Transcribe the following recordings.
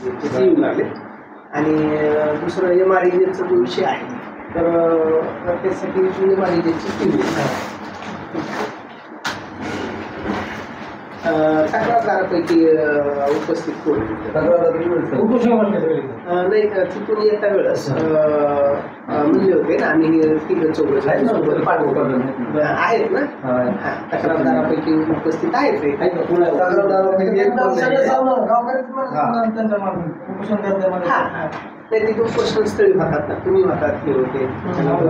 ते येऊ लागले. आणि दुसरं MREJचा जो विषय आहे तर त्यासाठी MREJची टीम तक्रारदारापैकी उपस्थित कोण नाही तिथून येता वेळेस म्हणले होते ना आम्ही तिघं चौघ आहेत ना तक्रारदारापैकी उपस्थित आहेत त्यांनी तो उपोषणस्थळी होतात ना तुम्ही होतात हे होते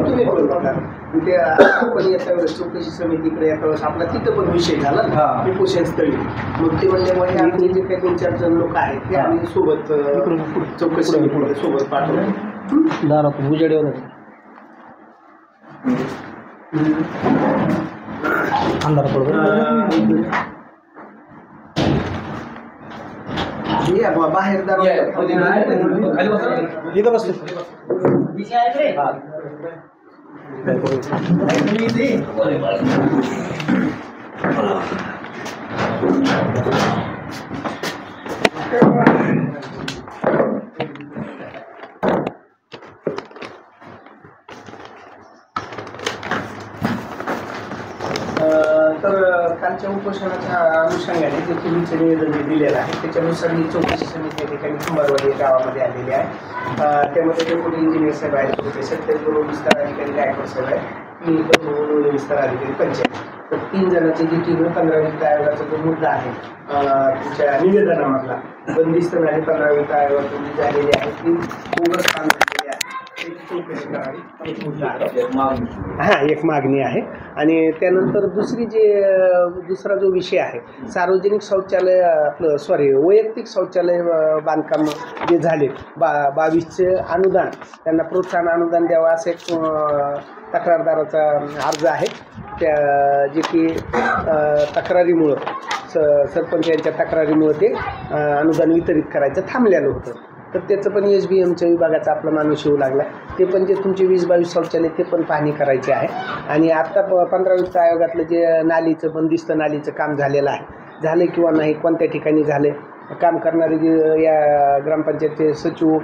तुम्ही पण होतात ते आपण येत्या वेळेस चौकशी समितीकडे येत्या वेळेस आपला तिथं पण विषय झाला ना उपोषणस्थळी मग ते म्हणल्यामुळे आम्ही जे काही 2-4 जण लोक आहेत ते आम्ही सोबत चौकशी समितीमध्ये सोबत पाठवतो दारातून उजेडवर अंधार पडतो बाहेर इथं बसतो तर कालच्या उपोषणाच्या अनुषंगाने जे पूर्वीचे निवेदन दिलेलं आहे त्याच्यानुसार ही चौकशी समिती या ठिकाणी कुंभारवाडी या गावामध्ये आलेली आहे. त्यामध्ये डेप्युटी इंजिनियर साहेब आहेत होते सत्तेबरोबर विस्तार अधिकारी गायकवाड साहेब आहेत मी पण विस्तार अधिकारी पंचायत तर 3 जणांची जी टीम 15 वित्त आयोगाचा जो मुद्दा आहे तुमच्या निवेदनामधला बंदिस्त आणि 15 वित्त आयोगातून जी झालेली आहे ती बोगस काम झालेली आहे चौकशी करावी एक मुद्दा आहे एक मागणी आहे. आणि त्यानंतर दुसरा जो विषय आहे सार्वजनिक शौचालय आपलं वैयक्तिक शौचालय बांधकाम जे झाले 22चे अनुदान त्यांना प्रोत्साहन अनुदान द्यावं असे एक तक्रारदाराचा अर्ज आहे. त्या जे की तक्रारीमुळं सरपंच यांच्या तक्रारीमुळं ते अनुदान वितरित करायचं थांबलेलं होतं. तर त्याचं पण SBMच्या विभागाचा आपला माणूस येऊ लागला ते पण जे तुमचे 20-22 शौचालय ते पण पाहणी करायचे आहे. आणि आत्ता 15 वित्त आयोगातलं जे नालीचं बंदिस्त नालीचं काम झालेलं आहे झाले किंवा नाही कोणत्या ठिकाणी झाले काम करणारे जे या ग्रामपंचायतचे सचिव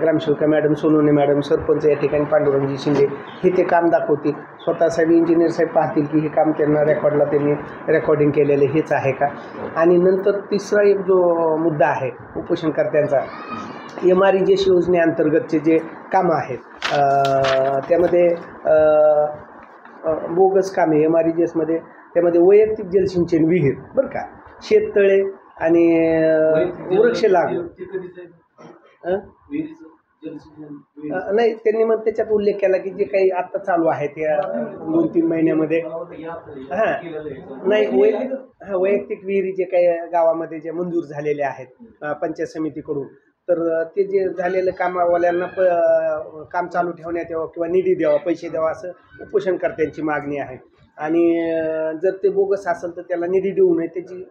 ग्रामसेविका मॅडम सोनवणे मॅडम सरपंच या ठिकाणी पांडुरंगजी शिंदे हे ते काम दाखवतील स्वतः साहेब इंजिनियर साहेब पाहतील की हे काम त्यांना त्यांनी रेकॉर्डिंग केलेलं हेच आहे का. आणि नंतर तिसरा एक जो मुद्दा आहे उपोषणकर्त्यांचा MREJ योजनेअंतर्गतचे जे कामं आहेत त्यामध्ये बोगस कामे MREJमध्ये त्यामध्ये वैयक्तिक जलसिंचन विहीर बरं का शेततळे आणि वृक्ष लागवड नाही त्यांनी मग त्याच्यात उल्लेख केला की जे काही आत्ता चालू आहे त्या 2-3 महिन्यामध्ये नाही वैयक्तिक विहिरी जे काही गावामध्ये जे मंजूर झालेले आहेत पंचायत समितीकडून तर ते जे झालेलं कामावाल्यांना काम चालू ठेवण्यात यावं किंवा निधी द्यावा पैसे द्यावा असं उपोषणकर्त्यांची मागणी आहे. आणि जर ते बोगस असेल तर त्याला निधी देऊ नये त्याची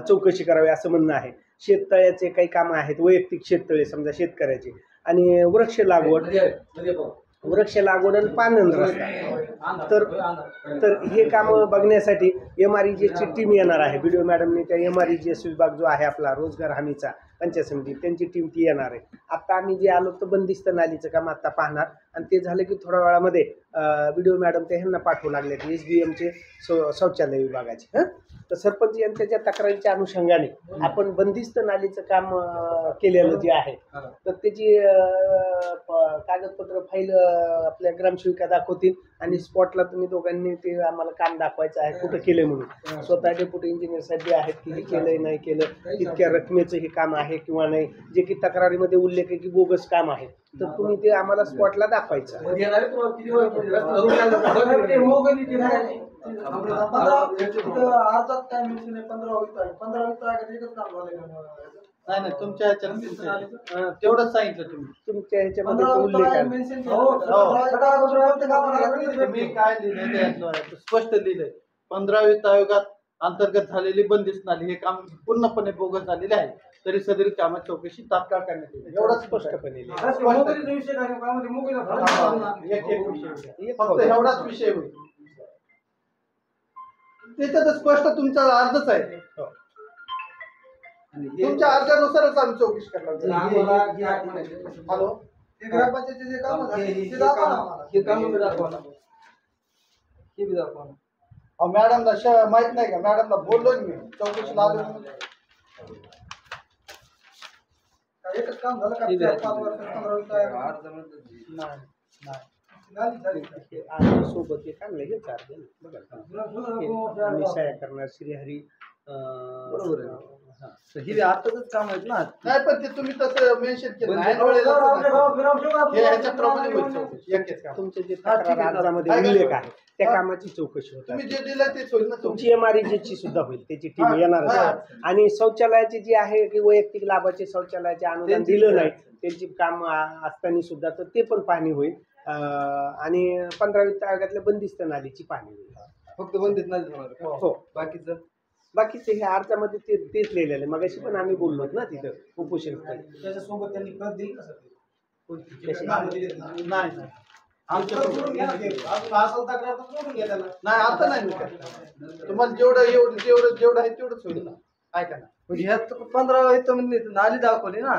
चौकशी करावी असं म्हणणं आहे. शेततळ्याचे काही कामं आहेत वैयक्तिक शेततळे समजा शेतकऱ्याचे आणि वृक्ष लागवड आणि पाणंद रस्ता तर हे काम बघण्यासाठी MREJची टीम येणार आहे. BDO मॅडमने त्या MREJ विभाग जो आहे आपला रोजगार हमीचा पंचायत समिती त्यांची टीम ती येणार आहे. आत्ता आम्ही जे आलो तर बंदिस्त नालीचं काम आत्ता पाहणार आणि ते झालं की थोड्या वेळामध्ये BDO मॅडम ते ह्यांना पाठवू लागले SBMचे शौचालय विभागाचे तर सरपंच यांच्या ज्या तक्रारीच्या अनुषंगाने आपण बंदिस्त नालीचं काम केलेलं जे आहे तर त्याची कागदपत्र फाईल आपल्या ग्रामसेविका दाखवतील आणि स्पॉटला तुम्ही दोघांनी ते आम्हाला काम दाखवायचं आहे कुठं केलं म्हणून स्वतः डेप्युटी इंजिनियर साहेब जे आहेत की हे केलंय नाही केलं इतक्या रकमेचं हे काम आहे किंवा नाही जे की तक्रारीमध्ये उल्लेख आहे की बोगस काम आहे तर तुम्ही ते आम्हाला स्पॉटला दाखवायचं नाही तुमच्या तेवढंच सांगितलं तुम्ही तुमच्या ह्याच्यामध्ये उल्लेख मी काय लिहिलंय स्पष्ट लिहिलंय 15 वित्त आयोगात अंतर्गत झालेली बंदिस्त नाली हे काम पूर्णपणे बोगस झालेले आहे तरी सदरील कामाची चौकशी तात्काळ करण्यात येईल एवढंच स्पष्टपणे फक्त एवढाच विषय होईल त्याच्यात स्पष्ट तुमचा अर्जच आहे तुमच्या अर्जानुसारच आम्ही चौकशी करणार. हॅलो, हे ग्रामपंचायतीचे जे काम ते दाखवा ना आम्हाला. हे काम बी दाखवा ना. हे बी दाखवा ना. अहो मॅडमला माहित नाही का? मॅडमला बोललो मी चौकशीला आलो म्हणून. एकच काम झालं का? 5 वर्ष 15 नाही आणि सोबत एक आणलं हे चार जण बघा आम्ही सहाय्य करणार श्रीहरी बरोबर आहे. हे आताच काम आहेत ना. नाही पण ते तुम्ही तसं मेन्शन केलं नाही. हे ह्याच्याप्रमाणे होईल चौकशी. एकच काम. तुमचे जे तक्रार अर्जामध्ये उल्लेख आहे त्या कामाची चौकशी होत तुम्ही जे दिलं तेच होईल ना. तुमची MREG सुद्धा होईल, त्याची टीम येणार आहे. आणि शौचालयाची जी आहे की वैयक्तिक लाभाचे शौचालयाचे अनुदान दिलं नाही त्यांची काम असताना सुद्धा तर ते पण पाहणी होईल. आणि 15 वित्त आयोगातल्या बंदिस्त नालीची पाहणी होईल. फक्त बंदित नाही होणार. हो, बाकीचं हे अर्जामध्ये तेच लिहिलेलं आहे. मगाशी पण आम्ही बोललो ना तिथं उपोषण त्याच्यासोबत त्यांनी प्रत दिली का सर? नाही नाही आता नाही मी करणार. तुम्हाला जेवढं आहे तेवढंच होईल ना. ऐका ना, म्हणजे ह्यात 15 वित्त म्हणजे नाली दाखवली ना.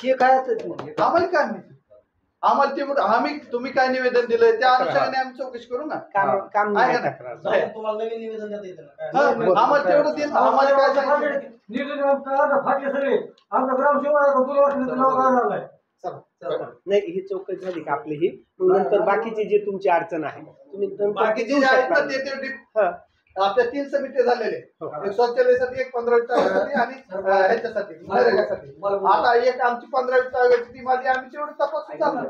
हे काय आम्हाला काय माहिती? आम्हाला तेवढं तुम्ही काय निवेदन दिलंय त्या अनुषंगाने आम्ही चौकशी करू ना. काम आहे नाही का? तक्रार. तुम्हाला नवीन निवेदन देता येतं ना. आम्हाला तेवढं दिलं. आम्हाला काय सांगितलं? नाही ही चौकशी झाली का आपली ही, मग नंतर बाकीची जे तुमची अडचण आहे तुम्ही नंतर बाकीचे देऊ जे आहेत शकता. ना ते हा. आपल्या 3 समित्या झालेले. एक शौचालयासाठी, एक 15 वित्त आयोगासाठी आणि ह्याच्यासाठी नरेगासाठी. आता एक आमची 15 वित्त आयोगाची टीम आली. आम्ही तेवढं तपासून चालणार.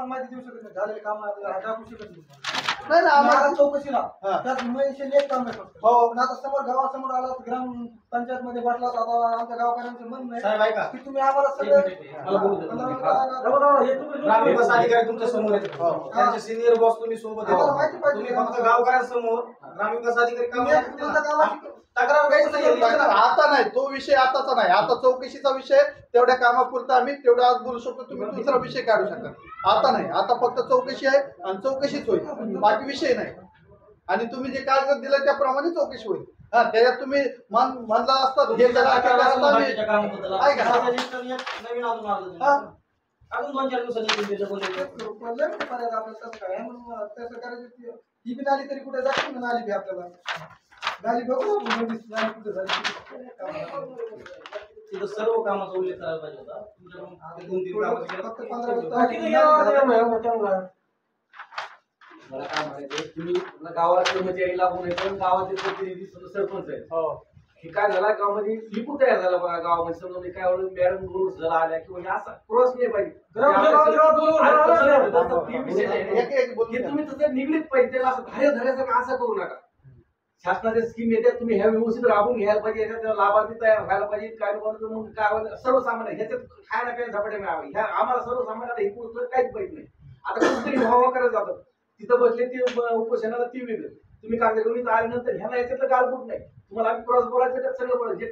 माहिती देऊ शकत नाही झालेले काम दाखवू शकत नाही. नाही ना आम्हाला चौकशीला त्यात मेन्शन एक काम आहे फक्त. हो. पण आता समोर गावासमोर आला ग्रामपंचायत मध्ये बसला आता आमच्या गावकऱ्यांचं म्हणणं आहे की तुम्ही आम्हाला सगळं ग्रामविकास अधिकारी तुमच्या समोर आहेत. त्यांचे सिनियर बॉस तुम्ही सोबत आम्हाला माहिती आहेत. पाहिजे. तुम्ही फक्त गावकऱ्यांसमोर ग्रामविकास अधिकारी काम तुम्ही तक्रार काहीच नाही. आता नाही, तो विषय आताचा नाही. आता चौकशीचा विषय तेवढ्या कामापुरता आम्ही तेवढा आज बोलू शकतो. तुम्ही दुसरा विषय काढू शकता. आता नाही, आता फक्त चौकशी आहे आणि चौकशीच होईल, बाकी विषय नाही. आणि तुम्ही जे कागद दिलं त्याप्रमाणे चौकशी होईल. हा, त्याच्यात तुम्ही म्हणला असता हे करा, ते करा, तर आम्ही- बाकीच्या कामाबद्दल आहे का? नवीन अजून आलं. हा. अजून 2-4 दिवसांनी दिलं बोलले. ही बी नाली तरी कुठे जाते ना. नाली बी आपल्याला नाली बघू आपण नाली कुठे झाली. तिथं सर्व कामाचा उल्लेख करायला पाहिजे होता. तुमच्या 2-3 कामाचं केलं. फक्त 15 वित्त मला काय म्हणायचं, तुम्ही गावात कर्मचारी लागून आहे पण गावाचे प्रतिनिधी सरपंच आहेत. हे काय झाला गावामध्ये लिकू तयार झाला बघा गावामध्ये. समजा काय मॅडम रूल्स झाला आल्या किंवा हे असा क्रॉस नाही पाहिजे. तुम्ही तसं निगडीत पाहिजे. त्याला असं धारे धरायचं असं करू नका. शासनाच्या स्कीम येतात, तुम्ही ह्या व्यवस्थित राबून घ्यायला पाहिजे. याच्यात लाभार्थी तयार व्हायला पाहिजे. काय मग काय सर्वसामान्य ह्याच्यात काय ना काय झपाटे मिळावे. ह्या आम्हाला सर्वसामान्याला हे पुस्तक काहीच माहित नाही. आता कुठेतरी व्हावा करायला जातात, तिथं बसले ते उपोषणाला ती वेगळं. तुम्ही कागद घेऊन आल्यानंतर ह्याला याच्यातलं गालबोट नाही. तुम्हाला आम्ही क्रॉस बोलायचं तर सगळं बोलायचं. जे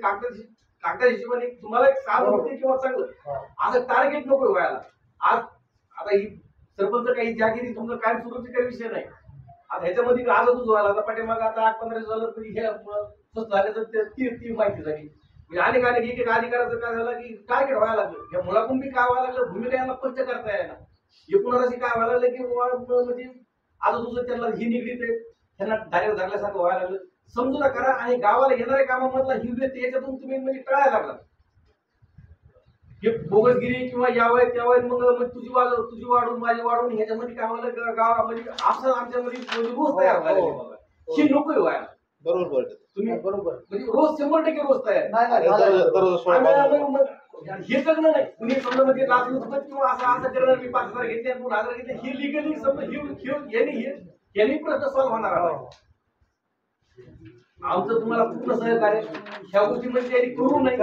कागद हिशोबाने तुम्हाला एक साधं होते किंवा चांगलं असं टार्गेट नको व्हायला. आज आता ही सरपंच काही जागिरी तुमचं काय सुरूचे काही विषय नाही. आता ह्याच्यामध्ये आजच व्हायला आता पाठीमागं आता 8-15 दिवस झालं तरी हे स्वस्त झाल्याचं ती माहिती झाली. म्हणजे अनेक एक अधिकाराचं काय झालं की टार्गेट व्हायला लागलं. या मुलातून बी काय व्हायला लागलं, भूमिका यांना स्पष्ट करता येणार. एकूणच काय व्हायला लागलं की म्हणजे आज तुझं त्यांना ही निगडीत आहे, त्यांना धार्य धरल्यासारखं व्हायला लागलं. समजून करा आणि गावाला येणाऱ्या कामामधला हिंदू याच्यातून तुम्ही म्हणजे टाळायला लागला. हे बोगसगिरी किंवा यावय त्यावय मग तुझी वाढून माझी वाढून ह्याच्यामध्ये काय व्हायला गावामध्ये आपलं आमच्यामध्ये रोज तयार व्हायला. ही नको व्हायला. बरोबर तुम्ही बरोबर म्हणजे रोज 100% रोज तयार. हे सगळं नाही. कुणी समजा म्हणजे लाच किंवा असं करणार मी 5,000 घेतले 2,000 घेतले हे लिगली समजा यांनी प्रश्न सॉल्व्ह होणार आहे. आमचं तुम्हाला पूर्ण सहकार्य ह्या गोष्टी म्हणजे त्यांनी करू नाही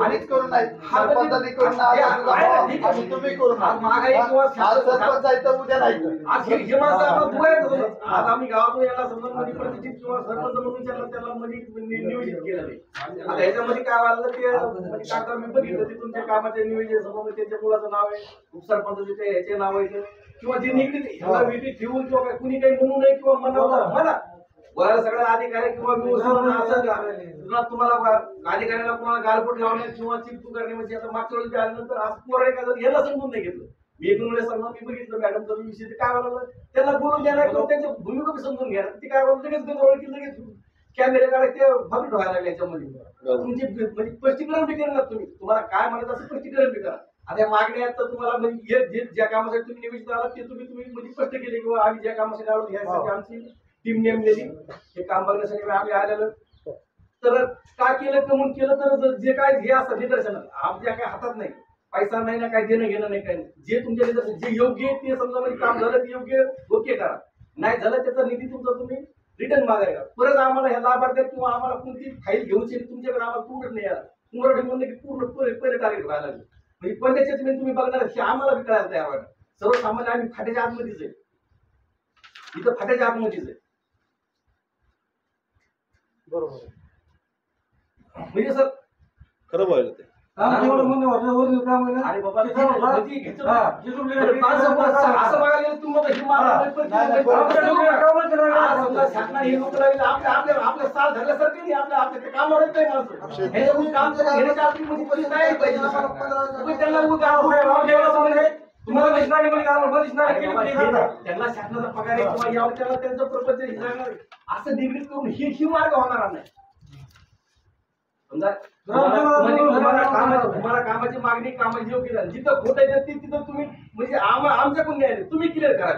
आणिच करू नाही. सरपंचांनी करू नाही, तुम्ही करू महागाई किंवा सरपंच आहे तर उद्या नाही. आज हे माणसं आपण दुबायला आज आम्ही गावातून याला समजा म्हणजे प्रतिष्ठित किंवा सरपंच म्हणून त्याला म्हणजे नियोजित केलं नाही. आता ह्याच्यामध्ये काय व्हायला ते म्हणजे काका मी बघितलं ते तुमच्या कामाचे नियोजन समोर त्यांच्या मुलाचं नाव आहे, उपसरपंच ह्याचे नाव आहे किंवा जे निगडीत ह्याला विधी ठेवून किंवा कुणी काही म्हणू नये किंवा म्हणा बोलायला सगळ्या अधिकारी किंवा तुम्हाला अधिकाऱ्याला कोणाला गालबोट लावण्यात किंवा चिपटू करणे म्हणजे आता मागच्या वेळेस आल्यानंतर आज पोरं एखादं याला समजून नाही घेतलं. मी एक वेळेस सांगणार मी बघितलं मॅडम तर विषय काय बोलायला त्यांना बोलून द्यायला किंवा त्यांच्या भूमिका समजून घ्या. ती काय बोलतो लगेच ओळखी लगेच कॅमेरे काढायचे भाग ठेवायला लागले याच्यामध्ये. तुमची म्हणजे स्पष्टीकरण बी करणार तुम्ही तुम्हाला काय म्हणत असं स्पष्टीकरण बी करा. आता मागण्या तर तुम्हाला म्हणजे ज्या कामासाठी तुम्ही निवेदन आला ते तुम्ही म्हणजे स्पष्ट केले किंवा आम्ही ज्या कामासाठी आलो ह्यासाठी आमची टीम नेमलेली हे काम बघण्यासाठी आम्ही आलेलो. तर का केलं कमून केलं तर जे काय हे असतं निदर्शन आमच्या काय हातात नाही पैसा नाही ना काय देणं घेणं नाही काय नाही. जे तुमच्या निदर्शन जे योग्य आहे ते समजा म्हणजे काम झालं ते योग्य ओके करा. नाही झालं त्याचा निधी तुमचा तुम्ही रिटर्न मागायला परत आम्हाला ह्या लाभार्थी किंवा आम्हाला कोणती फाईल घेऊन तुमच्याकडे आम्हाला पूर्ण नाही आला तुम्हाला म्हणलं की पूर्ण पहिले टार्गेट व्हायला लागलं म्हणजे कोणत्या तुम्ही बघणार हे आम्हाला बी कळायला तयार व्हायला. सर्वसामान्य आम्ही फाट्याच्या आतमध्येच आहे इथं फाट्याच्या आतमध्येच आहे. बरोबर म्हणजे सर खरं बोललं ते काम एवढं म्हणणं होतं वरील काम आहे ना अरे बाबा ते झालं ना? म्हणजे घ्यायचं हा, ना. जे तुम्ही असं बघायला गेलं तुम्हाला ही माणसं हा. परिस्थिती नाही, नाही, बघितली. आपल्या लोकांना कामच करायला आज लागलं. समजा शासनाने हे लोक लागले आपल्या साथ धरल्यासारखे नाही आपल्या ते कामावरच नाही माणसं हे लोक काम घेण्याच्या आपली म्हणजे परिस्थिती नाही पाहिजे तुम्ही त्यांना तुम्हाला त्यांना शासनाचा पगार आहे किंवा यावर त्याला त्यांचं प्रपंच असं निगडीत करून ही मार्ग होणार नाही. समजा तुम्हाला कामाची मागणी कामाची योग्य झाली जिथं खोट आहे तिथं तुम्ही म्हणजे आमच्याकडून नाही तुम्ही क्लिअर करा.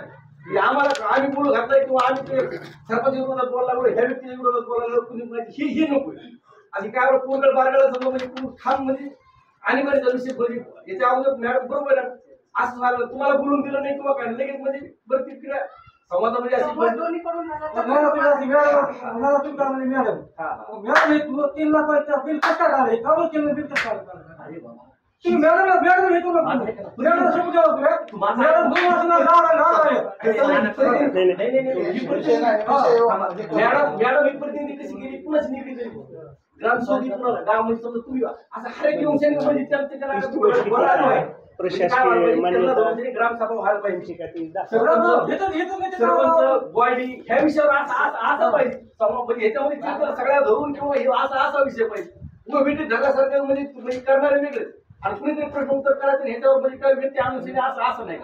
आम्हाला आम्ही बोलू घातलाय किंवा आम्ही सरपंच विरोधात बोलला ह्या व्यक्तीच्या विरोधात बोलायला कुणी ही नको आणि काय कोणकडे बारगळा समजा म्हणजे खाम म्हणजे आणि बरेच विषय म्हणजे याच्या अगोदर मॅडम बरोबर आहे असं झालं तुम्हाला बोलून दिलं नाही किंवा काय लगेच म्हणजे बरं तिकडे समाजामध्ये अशी मॅडम 3 लाखाचं बिल कसं काढायचं कामच केलं बिल कसं काढायचं तुम्ही मॅडम येतो ना मॅडम समजावं मॅडम 2 वर्षांना मॅडम ही प्रतिनिधी कशी गेली कुणाच निगडी तरी ग्रामसभेत कुणाला गावामध्ये समजा तुम्ही असं हरेक दिवशी म्हणजे त्याला प्रशासकीय ग्रामसभा व्हायला पाहिजे सरपंच सरपंच बॉडी ह्या विषयावर असं पाहिजे म्हणजे ह्याच्यामध्ये सगळ्या धरून किंवा हे असा विषय पाहिजे भेटी ढगासारखं म्हणजे करणारे वेगळे आणि कुणीतरी प्रश्न उत्तर करायचं ह्याच्यावर म्हणजे काही व्यक्ती अनुषंगाने असं नाही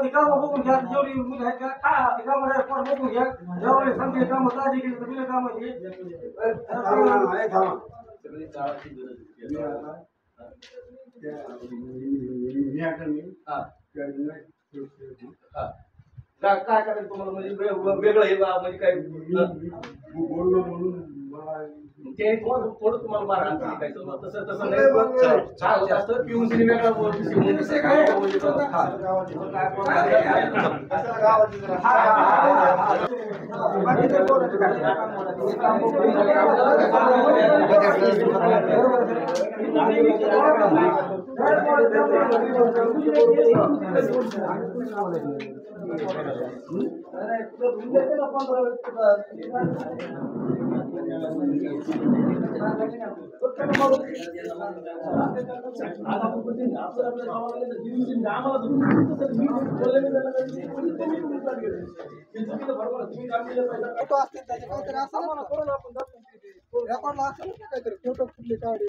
काम बघून घ्या जेवढी मुलं आहेत का काय काम बघून घ्या जेवढे सांगते काम ताजी केली तर बिल काम काय करायचं तुम्हाला म्हणजे वेगळं हे म्हणजे काय ते थोडं तुम्हाला मारा काय तसं नाही असतं पिऊन वेगळा रेकॉर्डला असं काहीतरी